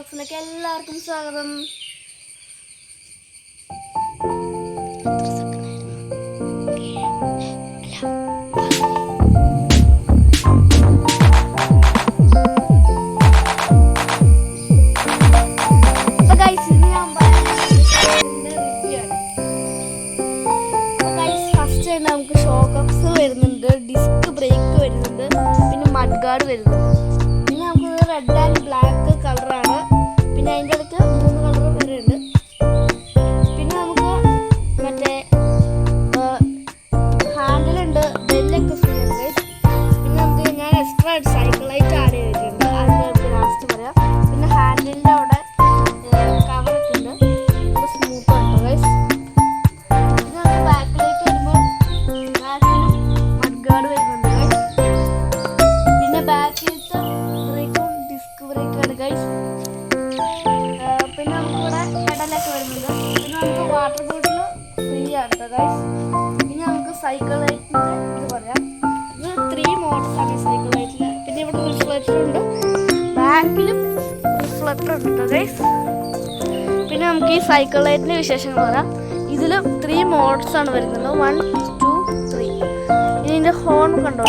വ്ളോഗ്സിലേക്ക് എല്ലാവർക്കും സ്വാഗതം. നമുക്ക് ഷോക്ക് അപ്സ് വരുന്നുണ്ട്, ഡിസ്ക് ബ്രേക്ക് വരുന്നുണ്ട്, പിന്നെ മഡ് ഗാർഡ് വരുന്നുണ്ട്. പിന്നെ നമുക്ക് റെഡ് ആൻഡ് ബ്ലാക്ക് കളറാണ്. പിന്നെ അതിൻ്റെ ഇടയ്ക്ക് 3 കളർ വരുന്നുണ്ട്. പിന്നെ നമുക്ക് മറ്റേ ഹാൻഡിലുണ്ട്, ബെല്ലൊക്കെ ഫ്രീ ഉണ്ട്. പിന്നെ നമുക്ക് ഞാൻ എക്സ്ട്രാ സൈക്കിളായിട്ട് ആഡ് ചെയ്തിട്ടുണ്ട്, അതിന് നമുക്ക് ലാസ്റ്റ് പറയാം. പിന്നെ ഹാൻഡിലിൻ്റെ അവിടെ കവറൊക്കെ ഉണ്ട്, സ്മൂത്ത് ഉണ്ട് ഗൈസ്. പിന്നെ നമുക്കിവിടെ പെഡലൊക്കെ വരുന്നുണ്ട്. പിന്നെ നമുക്ക് വാട്ടർ ബോട്ടിൽ ഫ്രീ ആണ് ഗൈസ്. പിന്നെ നമുക്ക് സൈക്കിൾ ലൈറ്റിൻ്റെ ഇത് പറയാം. ഇത് 3 മോഡ്സാണ് സൈക്കിൾ ലൈറ്റിൽ. പിന്നെ ഇവിടെ റിഫ്ലക്ടർ ഉണ്ട്, ബാക്കിലും റിഫ്ലക്ടർ ഉണ്ട് ഗൈസ്. പിന്നെ നമുക്ക് ഈ സൈക്കിൾ ലൈറ്റിൻ്റെ വിശേഷങ്ങൾ പറയാം. ഇതിൽ 3 മോഡ്സാണ് വരുന്നത്, 1, 2, 3. ഇനി ഇതിൻ്റെ ഹോൺ കണ്ടോ,